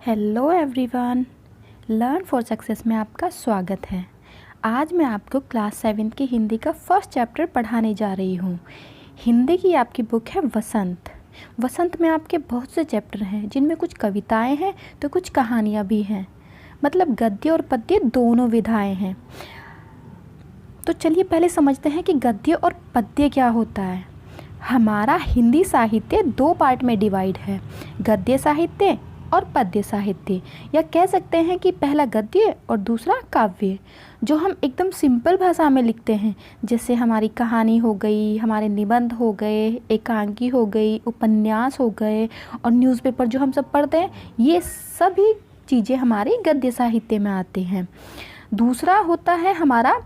Hello everyone, learn for success में आपका स्वागत है। आज मैं आपको क्लास 7 की हिंदी का फर्स्ट चैप्टर पढ़ाने जा रही हूँ। हिंदी की आपकी बुक है वसंत। वसंत में आपके बहुत से चैप्टर हैं जिनमें कुछ कविताएं हैं तो कुछ कहानियाँ भी हैं, मतलब गद्य और पद्य दोनों विधाएं हैं। तो चलिए पहले समझते हैं कि गद्य और पद्य क्या होता है। हमारा हिंदी साहित्य दो पार्ट में डिवाइड है, गद्य साहित्य और पद्य साहित्य, या कह सकते हैं कि पहला गद्य और दूसरा काव्य, जो हम एकदम सिंपल भाषा में लिखते हैं। जैसे हमारी कहानी हो गई, हमारे निबंध हो गए, एकांकी हो गई, उपन्यास हो गए और न्यूज़पेपर जो हम सब पढ़ते हैं, ये सभी चीज़ें हमारी गद्य साहित्य में आती हैं। दूसरा होता है हमारा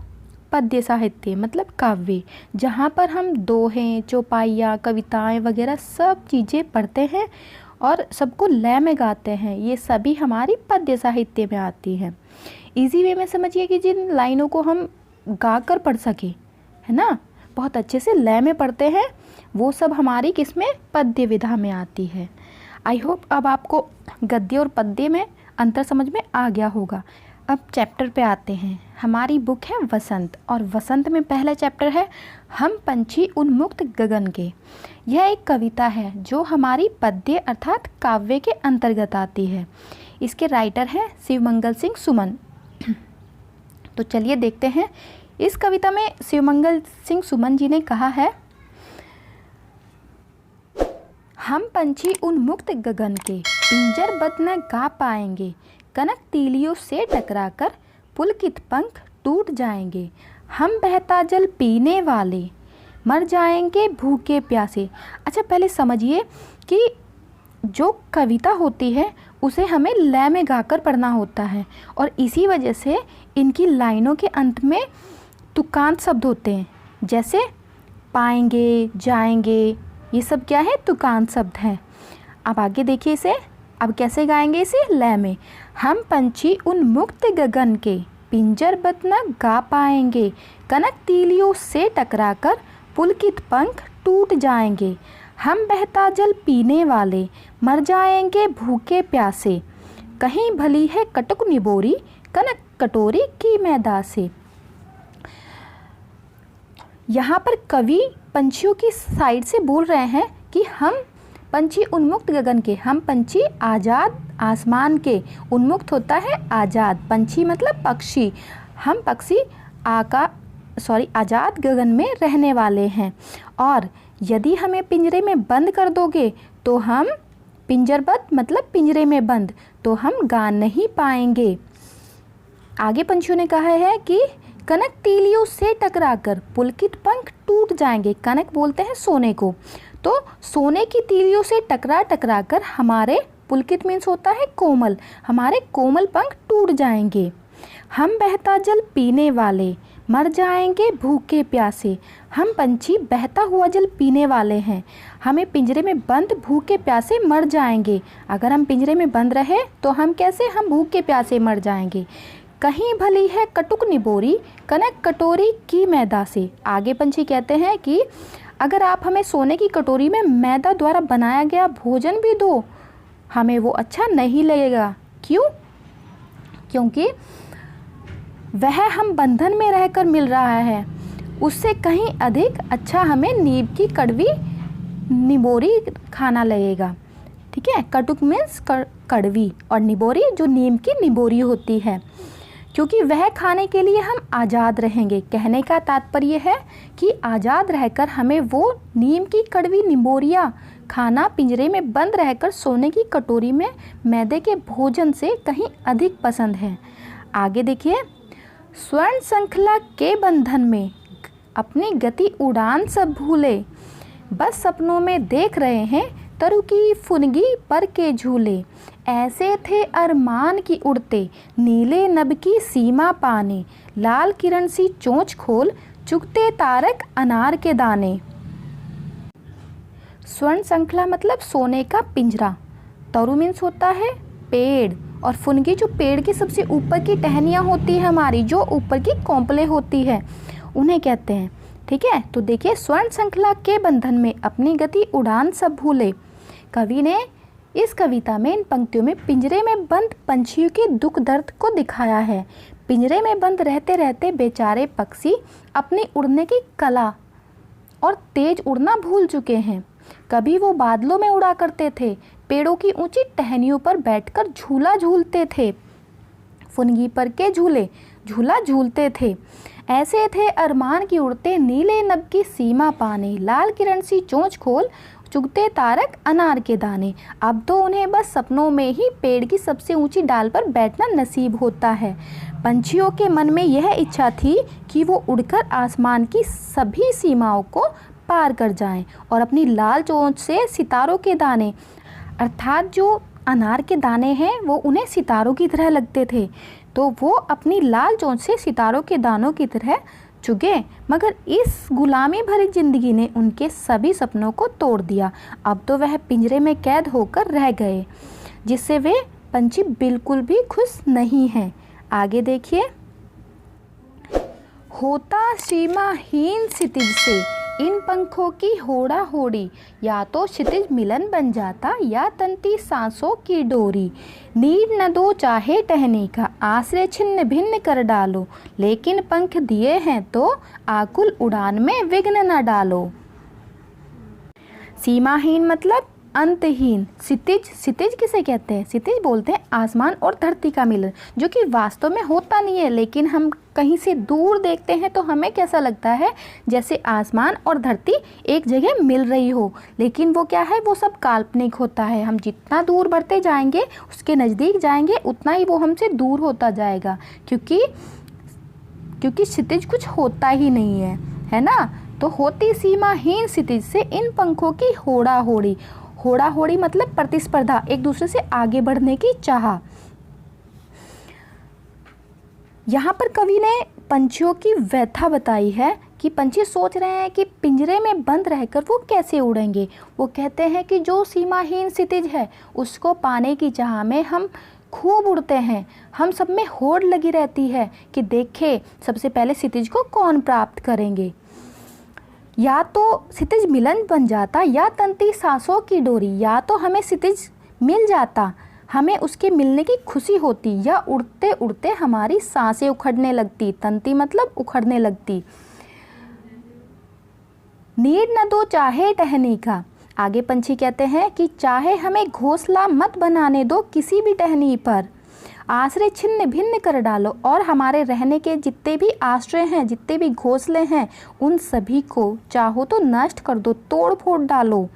पद्य साहित्य, मतलब काव्य, जहाँ पर हम दोहें, चौपाइयाँ, कविताएं वगैरह सब चीज़ें पढ़ते हैं और सबको लय में गाते हैं। ये सभी हमारी पद्य साहित्य में आती हैं। इजी वे में समझिए कि जिन लाइनों को हम गा कर पढ़ सके, है ना, बहुत अच्छे से लय में पढ़ते हैं, वो सब हमारी किसमें, पद्य विधा में आती है। आई होप अब आपको गद्य और पद्य में अंतर समझ में आ गया होगा। अब चैप्टर पे आते हैं। हमारी बुक है वसंत और वसंत में पहला चैप्टर है हम पंछी उन्मुक्त गगन के। यह एक कविता है जो हमारी पद्य अर्थात काव्य के अंतर्गत आती है। इसके राइटर हैं शिवमंगल सिंह सुमन। तो चलिए देखते हैं। इस कविता में शिवमंगल सिंह सुमन जी ने कहा है, हम पंछी उन्मुक्त गगन के पिंजरबद्ध न गा पाएंगे, कनक तीलियों से टकराकर पुलकित पंख टूट जाएंगे। हम बहता जल पीने वाले मर जाएंगे भूखे प्यासे। अच्छा, पहले समझिए कि जो कविता होती है उसे हमें लय में गाकर पढ़ना होता है और इसी वजह से इनकी लाइनों के अंत में तुकांत शब्द होते हैं। जैसे पाएंगे, जाएंगे, ये सब क्या है, तुकांत शब्द हैं। अब आगे देखिए इसे, अब कैसे गाएंगे इसे, लय में। हम पंछी उन्मुक्त गगन के पिंजरबद्ध न गा पाएंगे, कनक तीलियों से टकराकर पुलकित पंख टूट जाएंगे। हम बहता जल पीने वाले मर जाएंगे भूखे प्यासे, कहीं भली है कटुक निबोरी कनक कटोरी की मैदा से। यहाँ पर कवि पंछियों की साइड से बोल रहे हैं कि हम पंछी उन्मुक्त गगन के, हम पंछी आज़ाद आसमान के, उन्मुक्त होता है आज़ाद, पंछी मतलब पक्षी, हम पक्षी आज़ाद गगन में रहने वाले हैं। और यदि हमें पिंजरे में बंद कर दोगे तो हम, पिंजरबद्ध मतलब पिंजरे में बंद, तो हम गा नहीं पाएंगे। आगे पंछियों ने कहा है कि कनक तीलियों से टकराकर पुलकित पंख टूट जाएंगे। कनक बोलते हैं सोने को, तो सोने की तीलियों से टकरा कर हमारे, पुलकित मीन्स होता है कोमल, हमारे कोमल पंख टूट जाएंगे। हम बहता जल पीने वाले मर जाएंगे भूखे प्यासे। हम पंछी बहता हुआ जल पीने वाले हैं, हमें पिंजरे में बंद भूखे प्यासे मर जाएंगे। अगर हम पिंजरे में बंद रहे तो हम कैसे, हम भूखे प्यासे मर जाएंगे। कहीं भली है कटुक निबोरी कनक कटोरी की मैदा से। आगे पंछी कहते हैं कि अगर आप हमें सोने की कटोरी में मैदा द्वारा बनाया गया भोजन भी दो, हमें वो अच्छा नहीं लगेगा। क्यों? क्योंकि वह हम बंधन में रहकर मिल रहा है, उससे कहीं अधिक अच्छा हमें नीम की कड़वी निबोरी खाना लगेगा। ठीक है, कटुक मीन्स कड़वी और निबोरी जो नीम की निबोरी होती है, क्योंकि वह खाने के लिए हम आज़ाद रहेंगे। कहने का तात्पर्य है कि आज़ाद रहकर हमें वो नीम की कड़वी निबोरियाँ खाना पिंजरे में बंद रहकर सोने की कटोरी में मैदे के भोजन से कहीं अधिक पसंद है। आगे देखिए, स्वर्ण श्रृंखला के बंधन में अपनी गति उड़ान सब भूले, बस सपनों में देख रहे हैं तरु की फुनगी पर के झूले। ऐसे थे अरमान की उड़ते नीले नभ की सीमा पाने, लाल किरण सी चोंच खोल चुगते तारक अनार के दाने। स्वर्ण श्रृंखला मतलब सोने का पिंजरा, तरु मीन्स होता है पेड़, और फुनगी जो पेड़ की सबसे ऊपर की टहनियाँ होती है हमारी, जो ऊपर की कोंपलें होती है, उन्हें कहते हैं। ठीक है, तो देखिए, स्वर्ण श्रृंखला के बंधन में अपनी गति उड़ान सब भूले। कवि ने इस कविता में इन पंक्तियों में पिंजरे में बंद पंछियों के दुख दर्द को दिखाया है। पिंजरे में बंद रहते रहते बेचारे पक्षी अपनी उड़ने की कला और तेज उड़ना भूल चुके हैं। कभी वो बादलों में उड़ा करते थे, पेड़ों की ऊंची टहनियों पर बैठकर झूला झूलते थे, फुनगी पर के झूला झूलते थे। ऐसे थे अरमान की उड़ते नीले नभ की सीमा पाने, लाल किरण सी चोंच खोल चुगते तारक अनार के दाने। अब तो उन्हें बस सपनों में ही पेड़ की सबसे ऊंची डाल पर बैठना नसीब होता है। पंछियों के मन में यह इच्छा थी कि वो उड़कर आसमान की सभी सीमाओं को पार कर जाएं और अपनी लाल चोंच से सितारों के दाने, अर्थात जो अनार के दाने हैं वो उन्हें सितारों की तरह लगते थे, तो वो अपनी लाल चोंच से सितारों के दानों की तरह चुगे। मगर इस गुलामी भरी जिंदगी ने उनके सभी सपनों को तोड़ दिया। अब तो वह पिंजरे में कैद होकर रह गए, जिससे वे पंछी बिल्कुल भी खुश नहीं हैं। आगे देखिए। होता सीमाहीन क्षितिज से इन पंखों की होड़ा होड़ी, या तो क्षितिज मिलन बन जाता या तंती सांसों की डोरी। नीड न दो चाहे टहनी का, आश्रय छिन्न भिन्न कर डालो, लेकिन पंख दिए हैं तो आकुल उड़ान में विघ्न न डालो। सीमाहीन मतलब अंतहीन। क्षितिज किसे कहते हैं? क्षितिज बोलते हैं आसमान और धरती का मिलन, जो कि वास्तव में होता नहीं है, लेकिन हम कहीं से दूर देखते हैं तो हमें कैसा लगता है, जैसे आसमान और धरती एक जगह मिल रही हो, लेकिन वो क्या है, वो सब काल्पनिक होता है। हम जितना दूर बढ़ते जाएंगे, उसके नज़दीक जाएंगे, उतना ही वो हमसे दूर होता जाएगा, क्योंकि क्षितिज कुछ होता ही नहीं है ना। तो होती सीमाहीन क्षितिज से इन पंखों की होड़ा होड़ी। होड़ा होड़ी मतलब प्रतिस्पर्धा, एक दूसरे से आगे बढ़ने की चाह। यहाँ पर कवि ने पंछियों की व्यथा बताई है कि पंछी सोच रहे हैं कि पिंजरे में बंद रहकर वो कैसे उड़ेंगे। वो कहते हैं कि जो सीमाहीन क्षितिज है उसको पाने की चाह में हम खूब उड़ते हैं, हम सब में होड़ लगी रहती है कि देखे सबसे पहले क्षितिज को कौन प्राप्त करेंगे। या तो क्षितिज मिलन बन जाता या तंती सांसों की डोरी, या तो हमें क्षितिज मिल जाता, हमें उसके मिलने की खुशी होती, या उड़ते उड़ते हमारी सांसें उखड़ने लगती। तंती मतलब उखड़ने लगती। नीड न दो चाहे टहनी का। आगे पंछी कहते हैं कि चाहे हमें घोंसला मत बनाने दो किसी भी टहनी पर, आश्रय छिन्न भिन्न कर डालो, और हमारे रहने के जितने भी आश्रय हैं, जितने भी घोंसले हैं, उन सभी को चाहो तो नष्ट कर दो, तोड़ फोड़ डालो,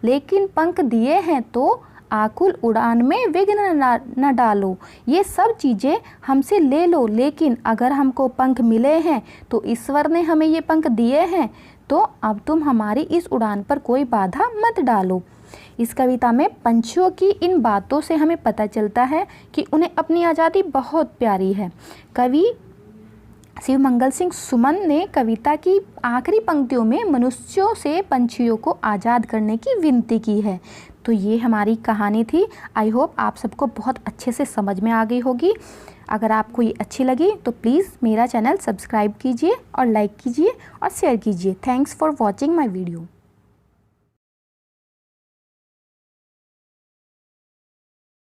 लेकिन पंख दिए हैं तो आकुल उड़ान में विघ्न न डालो। ये सब चीज़ें हमसे ले लो, लेकिन अगर हमको पंख मिले हैं तो ईश्वर ने हमें ये पंख दिए हैं, तो अब तुम हमारी इस उड़ान पर कोई बाधा मत डालो। इस कविता में पंछियों की इन बातों से हमें पता चलता है कि उन्हें अपनी आज़ादी बहुत प्यारी है। कवि शिव मंगल सिंह सुमन ने कविता की आखिरी पंक्तियों में मनुष्यों से पंछियों को आज़ाद करने की विनती की है। तो ये हमारी कहानी थी। आई होप आप सबको बहुत अच्छे से समझ में आ गई होगी। अगर आपको ये अच्छी लगी तो प्लीज़ मेरा चैनल सब्सक्राइब कीजिए और लाइक कीजिए और शेयर कीजिए। Thanks for watching my video.